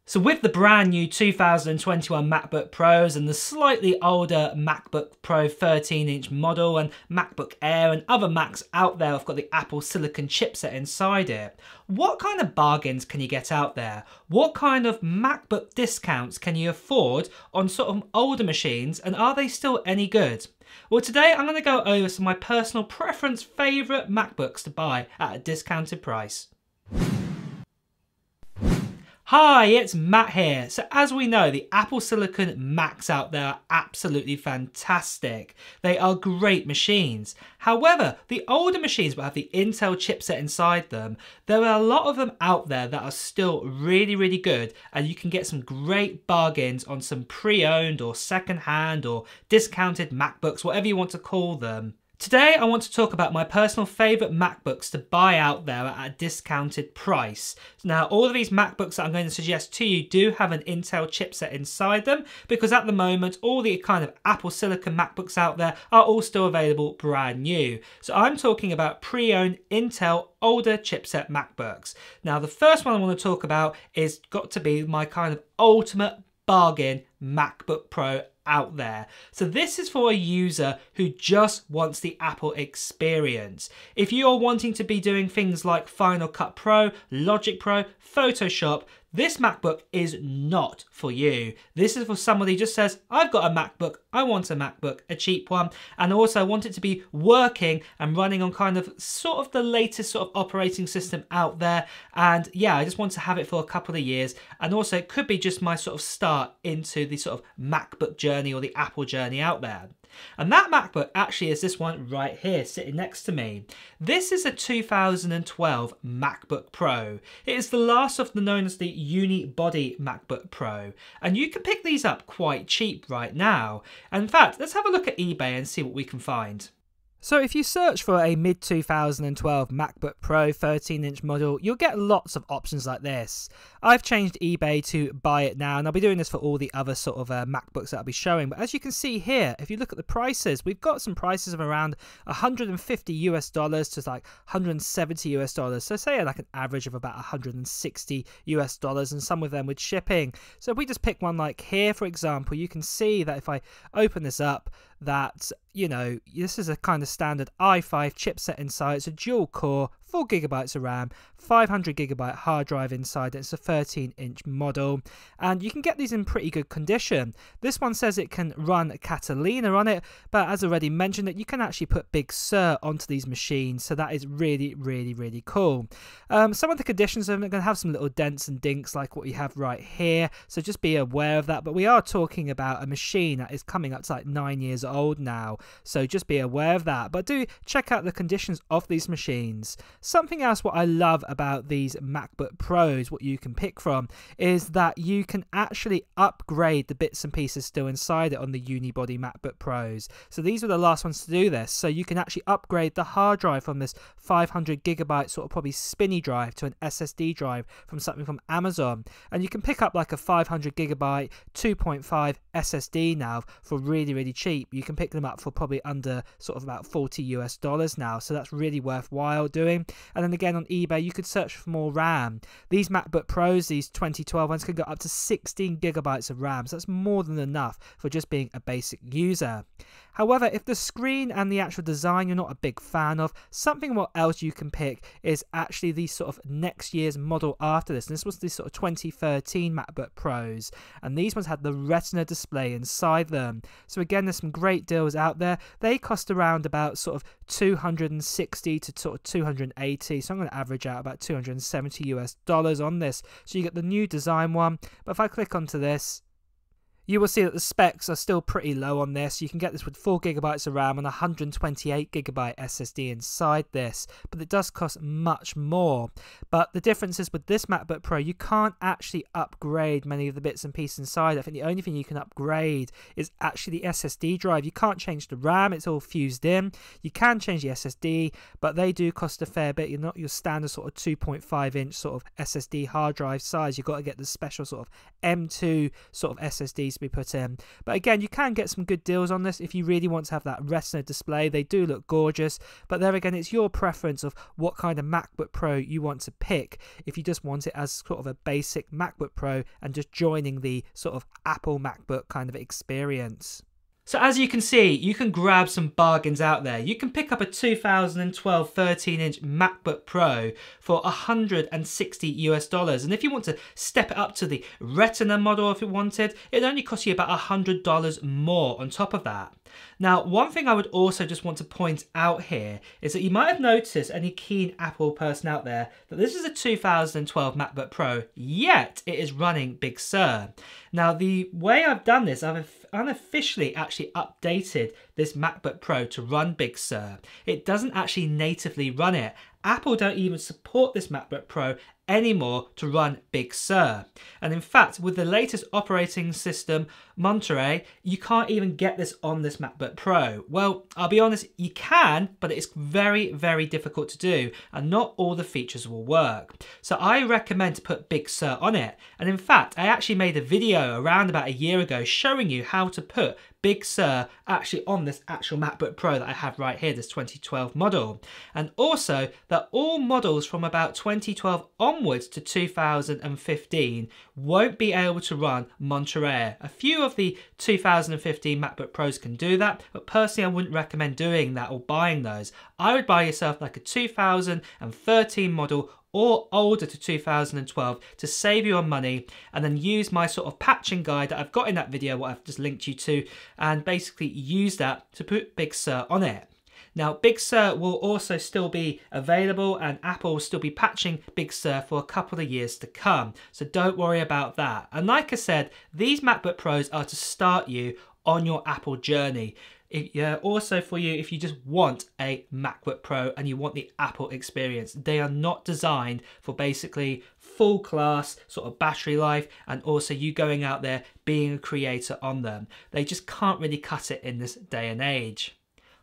So with the brand new 2021 MacBook Pros and the slightly older MacBook Pro 13-inch model and MacBook Air and other Macs out there have got the Apple Silicon chipset inside it, what kind of bargains can you get out there? What kind of MacBook discounts can you afford on sort of older machines, and are they still any good? Well, today I'm going to go over some of my personal preference favourite MacBooks to buy at a discounted price. Hi, it's Matt here. So as we know, the Apple Silicon Macs out there are absolutely fantastic. They are great machines. However, the older machines that have the Intel chipset inside them, there are a lot of them out there that are still really good, and you can get some great bargains on some pre-owned or second-hand or discounted MacBooks, whatever you want to call them. Today I want to talk about my personal favourite MacBooks to buy out there at a discounted price. Now, all of these MacBooks that I'm going to suggest to you do have an Intel chipset inside them, because at the moment all the kind of Apple Silicon MacBooks out there are all still available brand new. So I'm talking about pre-owned Intel older chipset MacBooks. Now, the first one I want to talk about is got to be my kind of ultimate bargain MacBook Pro out there. So this is for a user who just wants the Apple experience. If you're wanting to be doing things like Final Cut Pro, Logic Pro, Photoshop, this MacBook is not for you. This is for somebody who just says, I've got a MacBook, I want a MacBook, a cheap one, and also want it to be working and running on kind of sort of the latest sort of operating system out there. And yeah, I just want to have it for a couple of years. And also it could be just my sort of start into the sort of MacBook journey or the Apple journey out there. And that MacBook actually is this one right here sitting next to me. This is a 2012 MacBook Pro. It is the last of the known as the unibody MacBook Pro, and you can pick these up quite cheap right now. And in fact, let's have a look at eBay and see what we can find. So if you search for a mid-2012 MacBook Pro 13-inch model, you'll get lots of options like this. I've changed eBay to buy it now, and I'll be doing this for all the other sort of MacBooks that I'll be showing. But as you can see here, if you look at the prices, we've got some prices of around $150 US to like $170 US. So say like an average of about $160 US, and some of them with shipping. So if we just pick one like here, for example, you can see that if I open this up, that, you know, this is a kind of standard i5 chipset inside. It's a dual core, 4 GB of RAM, 500 GB hard drive inside. It's a 13-inch model, and you can get these in pretty good condition. This one says it can run Catalina on it, but as already mentioned, that you can actually put Big Sur onto these machines, so that is really cool. Some of the conditions are going to have some little dents and dinks like what you have right here, so just be aware of that. But we are talking about a machine that is coming up to like 9 years old now, so just be aware of that. But do check out the conditions of these machines. Something else what I love about these MacBook Pros, what you can pick from, is that you can actually upgrade the bits and pieces still inside it on the unibody MacBook Pros. So these were the last ones to do this. So you can actually upgrade the hard drive from this 500 GB sort of probably spinny drive to an SSD drive from something from Amazon. And you can pick up like a 500 GB 2.5 SSD now for really cheap. You can pick them up for probably under sort of about $40 US now. So that's really worthwhile doing. And then again on eBay, you could search for more RAM. These MacBook Pros, these 2012 ones, can go up to 16 GB of RAM. So that's more than enough for just being a basic user. However, if the screen and the actual design you're not a big fan of, something what else you can pick is actually the sort of next year's model after this. And this was the sort of 2013 MacBook Pros. And these ones had the Retina display inside them. So again, there's some great deals out there. They cost around about sort of 260 to sort of 280. So I'm going to average out about $270 US on this. So you get the new design one. But if I click onto this, you will see that the specs are still pretty low on this. You can get this with 4 GB of RAM and 128 GB SSD inside this, but it does cost much more. But the difference is with this MacBook Pro, you can't actually upgrade many of the bits and pieces inside. I think the only thing you can upgrade is actually the SSD drive. You can't change the RAM, it's all fused in. You can change the SSD, but they do cost a fair bit. You're not your standard sort of 2.5-inch sort of SSD hard drive size. You've got to get the special sort of M2 sort of SSDs to be put in. But again, you can get some good deals on this if you really want to have that Retina display. They do look gorgeous, but there again, it's your preference of what kind of MacBook Pro you want to pick. If you just want it as sort of a basic MacBook Pro and just joining the sort of Apple MacBook kind of experience. So as you can see, you can grab some bargains out there. You can pick up a 2012 13-inch MacBook Pro for $160 US. And if you want to step it up to the Retina model if you wanted, it only costs you about $100 more on top of that. Now, one thing I would also just want to point out here is that you might have noticed, any keen Apple person out there, that this is a 2012 MacBook Pro, yet it is running Big Sur. Now, the way I've done this, I've unofficially actually updated this MacBook Pro to run Big Sur. It doesn't actually natively run it. Apple don't even support this MacBook Pro anymore to run Big Sur. And in fact, with the latest operating system, Monterey, you can't even get this on this MacBook Pro. Well, I'll be honest, you can, but it's very, very difficult to do, and not all the features will work. So I recommend to put Big Sur on it. And in fact, I actually made a video around about a year ago showing you how to put Big Sur actually on this actual MacBook Pro that I have right here, this 2012 model. And also that all models from about 2012 onwards to 2015 won't be able to run Monterey. A few of the 2015 MacBook Pros can do that, but personally I wouldn't recommend doing that or buying those. I would buy yourself like a 2013 model or older to 2012 to save you on money, and then use my sort of patching guide that I've got in that video, what I've just linked you to, and basically use that to put Big Sur on it. Now, Big Sur will also still be available, and Apple will still be patching Big Sur for a couple of years to come, so don't worry about that. And like I said, these MacBook Pros are to start you on your Apple journey. Also for you, if you just want a MacBook Pro and you want the Apple experience, they are not designed for basically full class sort of battery life and also you going out there being a creator on them. They just can't really cut it in this day and age.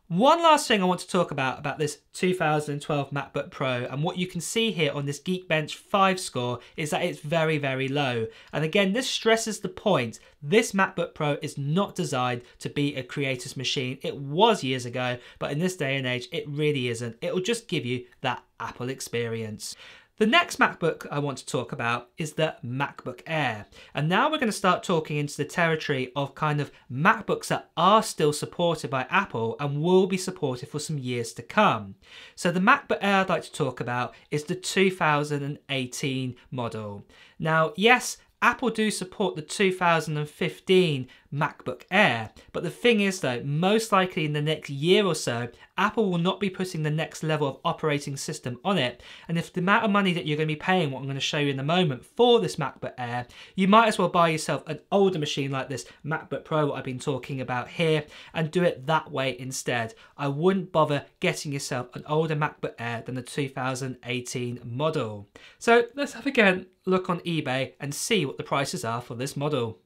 One last thing I want to talk about this 2012 MacBook Pro, and what you can see here on this Geekbench 5 score is that it's very, very low. And again, this stresses the point. This MacBook Pro is not designed to be a creator's machine. It was years ago, but in this day and age, it really isn't. It will just give you that Apple experience. The next MacBook I want to talk about is the MacBook Air. And now we're going to start talking into the territory of kind of MacBooks that are still supported by Apple and will be supported for some years to come. So the MacBook Air I'd like to talk about is the 2018 model. Now, yes, Apple do support the 2015 MacBook Air, but the thing is though, most likely in the next year or so, Apple will not be putting the next level of operating system on it, and if the amount of money that you're going to be paying, what I'm going to show you in a moment, for this MacBook Air, you might as well buy yourself an older machine like this MacBook Pro, what I've been talking about here, and do it that way instead. I wouldn't bother getting yourself an older MacBook Air than the 2018 model. So let's have again look on eBay and see what the prices are for this model.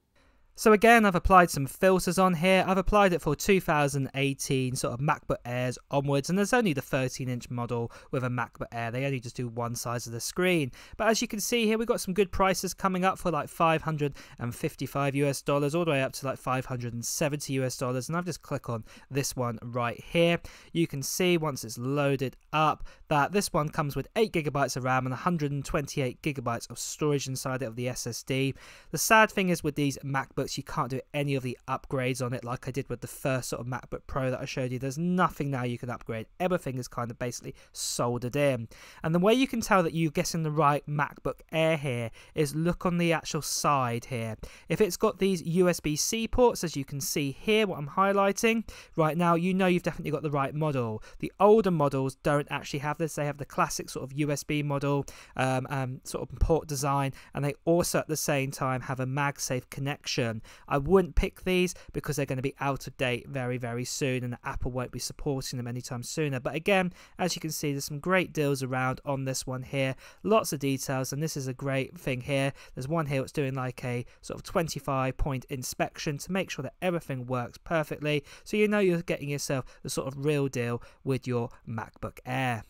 So again, I've applied some filters on here. I've applied it for 2018 sort of MacBook Airs onwards, and there's only the 13-inch model with a MacBook Air. They only just do one size of the screen. But as you can see here, we've got some good prices coming up for like $555 US, all the way up to like $570 US. And I've just clicked on this one right here. You can see once it's loaded up that this one comes with 8 GB of RAM and 128 GB of storage inside it of the SSD. The sad thing is with these MacBooks, you can't do any of the upgrades on it like I did with the first sort of MacBook Pro that I showed you. There's nothing now you can upgrade. Everything is kind of basically soldered in. And the way you can tell that you're getting the right MacBook Air here is look on the actual side here. If it's got these USB-C ports, as you can see here, what I'm highlighting right now, you know you've definitely got the right model. The older models don't actually have this. They have the classic sort of USB model, sort of port design, and they also at the same time have a MagSafe connection. I wouldn't pick these because they're going to be out of date very, very soon, and Apple won't be supporting them anytime sooner. But again, as you can see, there's some great deals around on this one here. Lots of details, and this is a great thing here. There's one here that's doing like a sort of 25-point inspection to make sure that everything works perfectly, so you know you're getting yourself the sort of real deal with your MacBook Air.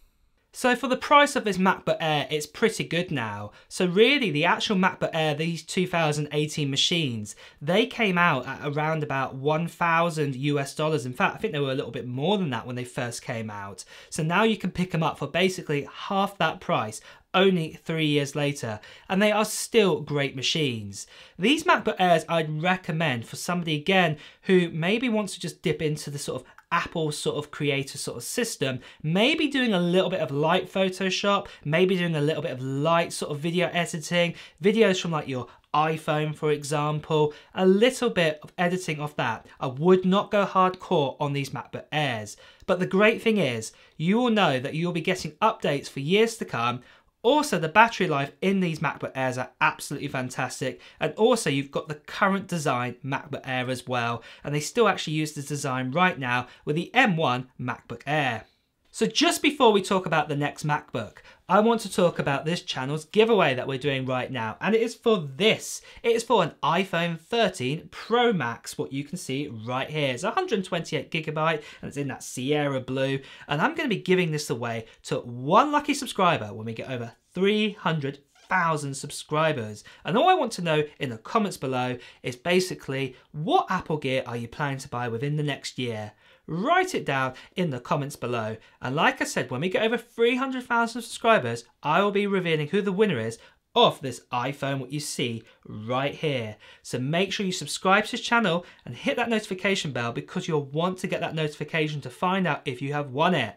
So for the price of this MacBook Air, it's pretty good now. So really the actual MacBook Air, these 2018 machines, they came out at around about 1,000 US dollars. In fact, I think they were a little bit more than that when they first came out. So now you can pick them up for basically half that price, only 3 years later, and they are still great machines. These MacBook Airs I'd recommend for somebody again who maybe wants to just dip into the sort of Apple sort of creator sort of system, maybe doing a little bit of light Photoshop, maybe doing a little bit of light sort of video editing, videos from like your iPhone for example, a little bit of editing of that. I would not go hardcore on these MacBook Airs, but the great thing is you will know that you'll be getting updates for years to come. Also, the battery life in these MacBook Airs are absolutely fantastic, and also you've got the current design MacBook Air as well, and they still actually use this design right now with the M1 MacBook Air. So just before we talk about the next MacBook, I want to talk about this channel's giveaway that we're doing right now, and it is for this. It is for an iPhone 13 Pro Max, what you can see right here. It's 128GB and it's in that Sierra blue, and I'm going to be giving this away to one lucky subscriber when we get over 300,000 subscribers. And all I want to know in the comments below is basically what Apple gear are you planning to buy within the next year? Write it down in the comments below. And like I said, when we get over 300,000 subscribers, I will be revealing who the winner is of this iPhone, what you see right here. So make sure you subscribe to this channel and hit that notification bell because you'll want to get that notification to find out if you have won it.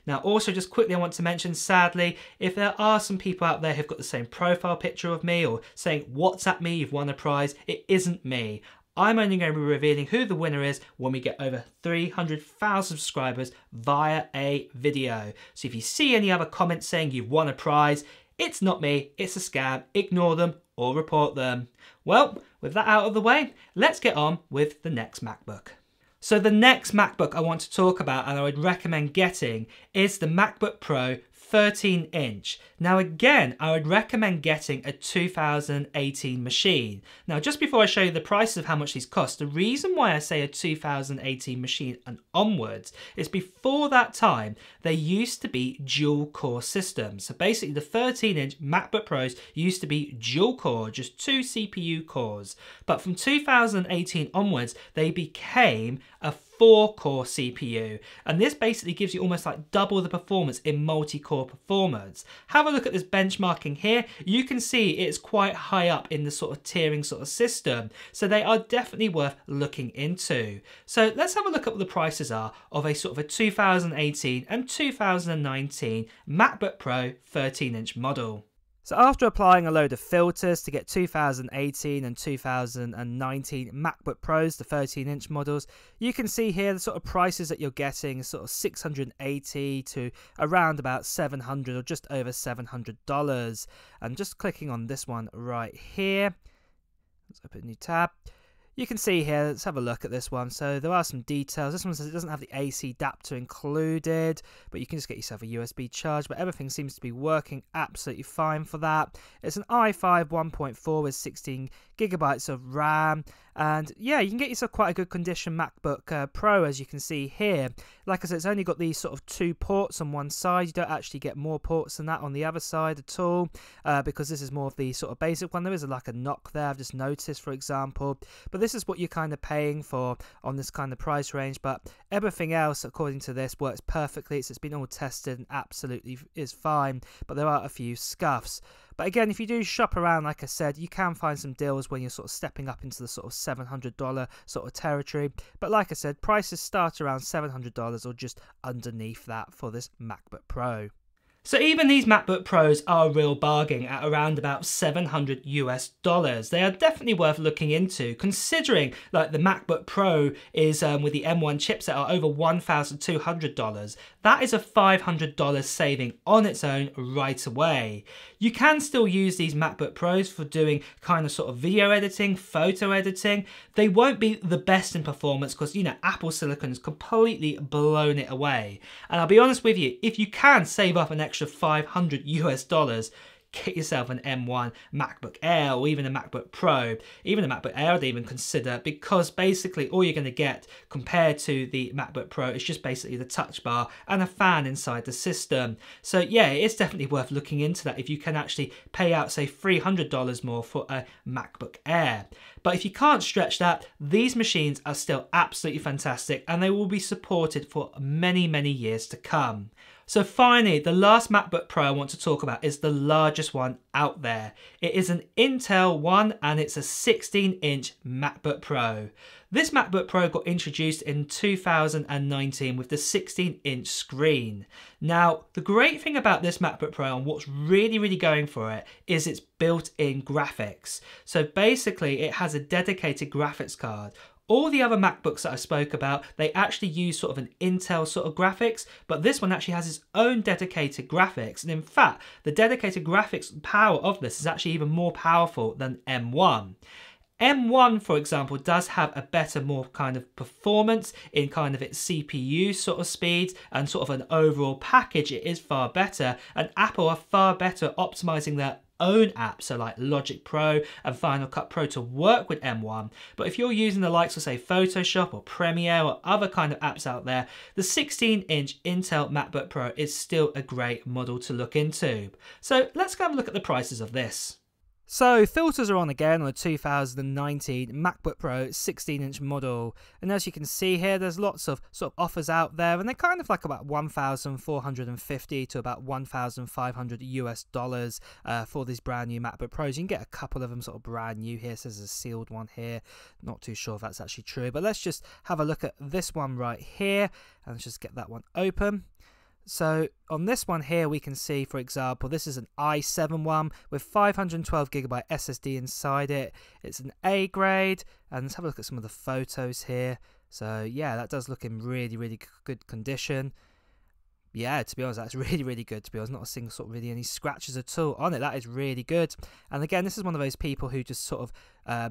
Now also just quickly I want to mention, sadly, if there are some people out there who've got the same profile picture of me or saying WhatsApp me, you've won a prize, it isn't me. I'm only going to be revealing who the winner is when we get over 300,000 subscribers via a video. So if you see any other comments saying you've won a prize, it's not me, it's a scam, ignore them or report them. Well, with that out of the way, let's get on with the next MacBook. So the next MacBook I want to talk about and I would recommend getting is the MacBook Pro 13-inch. Now again, I would recommend getting a 2018 machine. Now just before I show you the prices of how much these cost, the reason why I say a 2018 machine and onwards is before that time, there used to be dual core systems. So basically the 13-inch MacBook Pros used to be dual core, just 2 CPU cores. But from 2018 onwards, they became a 4-core CPU, and this basically gives you almost like double the performance in multi-core performance. Have a look at this benchmarking here. You can see it's quite high up in the sort of tiering sort of system, so they are definitely worth looking into. So let's have a look at what the prices are of a sort of a 2018 and 2019 MacBook Pro 13-inch model. So after applying a load of filters to get 2018 and 2019 MacBook Pros, the 13-inch models, you can see here the sort of prices that you're getting, sort of $680 to around about $700 or just over $700. And just clicking on this one right here, let's open a new tab. You can see here, let's have a look at this one. So there are some details. This one says it doesn't have the AC adapter included, but you can just get yourself a USB charge, but everything seems to be working absolutely fine for that. It's an i5 1.4 with 16GB of RAM, and yeah, you can get yourself quite a good condition MacBook Pro, as you can see here. Like I said, it's only got these sort of 2 ports on one side. You don't actually get more ports than that on the other side at all, because this is more of the sort of basic one. There is like a knock there, I've just noticed, for example, but this is what you're kind of paying for on this kind of price range. But everything else, according to this, works perfectly. It's been all tested and absolutely is fine, but there are a few scuffs. But again, if you do shop around, like I said, you can find some deals when you're sort of stepping up into the sort of $700 sort of territory. But like I said, prices start around $700 or just underneath that for this MacBook Pro. So even these MacBook Pros are a real bargain at around about $700 US. They are definitely worth looking into, considering like the MacBook Pro is with the M1 chipset are over $1,200. That is a $500 saving on its own right away. You can still use these MacBook Pros for doing kind of sort of video editing, photo editing. They won't be the best in performance because, you know, Apple Silicon has completely blown it away. And I'll be honest with you, if you can save up an extra $500 US, get yourself an M1 MacBook Air or even a MacBook Pro. Even a MacBook Air I'd even consider, because basically all you're going to get compared to the MacBook Pro is just basically the touch bar and a fan inside the system. So yeah, it's definitely worth looking into that if you can actually pay out, say, $300 more for a MacBook Air. But if you can't stretch that, these machines are still absolutely fantastic and they will be supported for many, many years to come. So finally, the last MacBook Pro I want to talk about is the largest one out there. It is an Intel one and it's a 16-inch MacBook Pro. This MacBook Pro got introduced in 2019 with the 16-inch screen. Now, the great thing about this MacBook Pro and what's really going for it is its built-in graphics. So basically, it has a dedicated graphics card. All the other MacBooks that I spoke about, they actually use sort of an Intel sort of graphics, but this one actually has its own dedicated graphics. And in fact, the dedicated graphics power of this is actually even more powerful than M1. M1, for example, does have a better, more kind of performance in kind of its CPU sort of speeds, and sort of an overall package, it is far better. And Apple are far better optimizing their own apps, so like Logic Pro and Final Cut Pro, to work with M1. But if you're using the likes of, say, Photoshop or Premiere or other kind of apps out there, the 16-inch Intel MacBook Pro is still a great model to look into. So let's go have a look at the prices of this. So filters are on again on a 2019 MacBook Pro 16-inch model, and as you can see here, there's lots of sort of offers out there, and they're kind of like about $1,450 to about $1,500 US for these brand new MacBook Pros. You can get a couple of them sort of brand new here. It says a sealed one here. Not too sure if that's actually true, but let's just have a look at this one right here, and let's just get that one open. So on this one here, we can see, for example, this is an i7 one with 512GB SSD inside it. It's an A grade, and let's have a look at some of the photos here. So yeah, that does look in really good condition. Yeah, to be honest, that's really good, to be honest. Not a single sort of really any scratches at all on it. That is really good. And again, this is one of those people who just sort of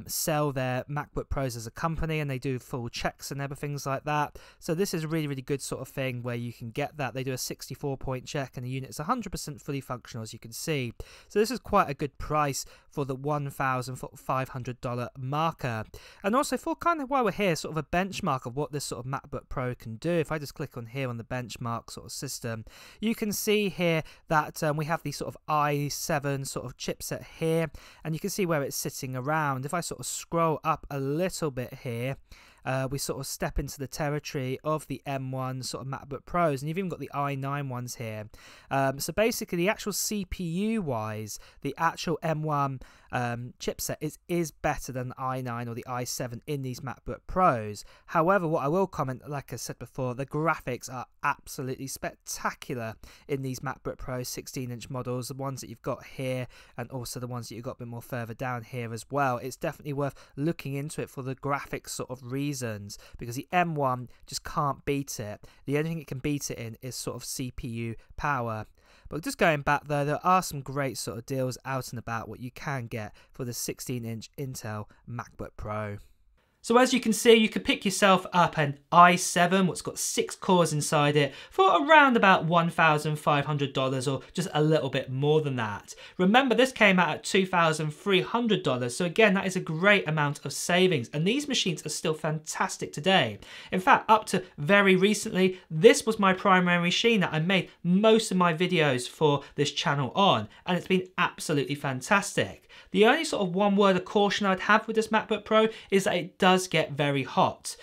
sell their MacBook Pros as a company, and they do full checks and everything like that. So this is a really good sort of thing where you can get that. They do a 64-point check, and the unit is 100% fully functional, as you can see. So this is quite a good price for the $1,500 marker. And also, for kind of while we're here, sort of a benchmark of what this sort of MacBook Pro can do. If I just click on here on the benchmark sort of system, you can see here that we have the sort of i7 sort of chipset here, and you can see where it's sitting around. If I sort of scroll up a little bit here, we sort of step into the territory of the M1 sort of MacBook Pros, and you've even got the i9 ones here. So basically, the actual CPU wise, the actual M1 chipset is better than the i9 or the i7 in these MacBook Pros. However, what I will comment, like I said before, the graphics are absolutely spectacular in these MacBook Pro 16-inch models, the ones that you've got here, and also the ones that you've got a bit more further down here as well. It's definitely worth looking into it for the graphics sort of reasons, because the M1 just can't beat it. The only thing it can beat it in is sort of CPU power. But just going back though, there are some great sort of deals out and about what you can get for the 16-inch Intel MacBook Pro. So as you can see, you could pick yourself up an i7, what's got 6 cores inside it, for around about $1,500 or just a little bit more than that. Remember, this came out at $2,300, so again, that is a great amount of savings, and these machines are still fantastic today. In fact, up to very recently, this was my primary machine that I made most of my videos for this channel on, and it's been absolutely fantastic. The only sort of one word of caution I'd have with this MacBook Pro is that it does get very hot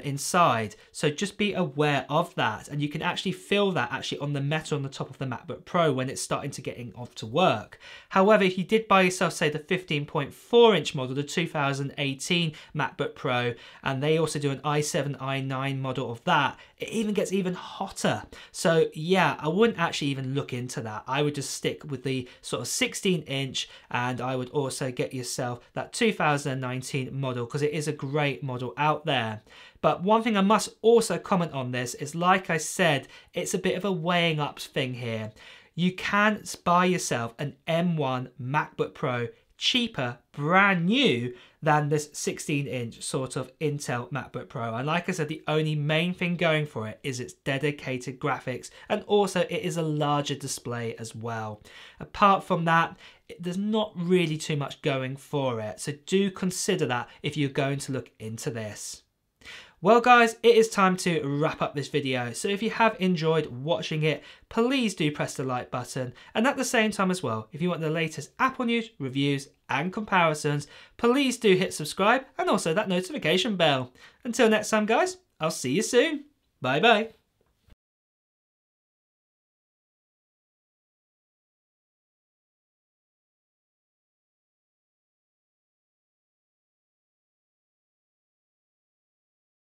inside, so just be aware of that, and you can actually feel that actually on the metal on the top of the MacBook Pro when it's starting to get off to work. However, if you did buy yourself, say, the 15.4-inch model, the 2018 MacBook Pro, and they also do an i7, i9 model of that, it even gets even hotter. So yeah, I wouldn't actually even look into that. I would just stick with the sort of 16-inch, and I would also get yourself that 2019 model, because it is a great model out there. But one thing I must also comment on this is, like I said, it's a bit of a weighing up thing here. You can buy yourself an M1 MacBook Pro cheaper, brand new, than this 16-inch sort of Intel MacBook Pro. And like I said, the only main thing going for it is its dedicated graphics, and also it is a larger display as well. Apart from that, there's not really too much going for it, so do consider that if you're going to look into this. Well guys, it is time to wrap up this video, so if you have enjoyed watching it, please do press the like button, and at the same time as well, if you want the latest Apple news, reviews and comparisons, please do hit subscribe and also that notification bell. Until next time guys, I'll see you soon. Bye bye.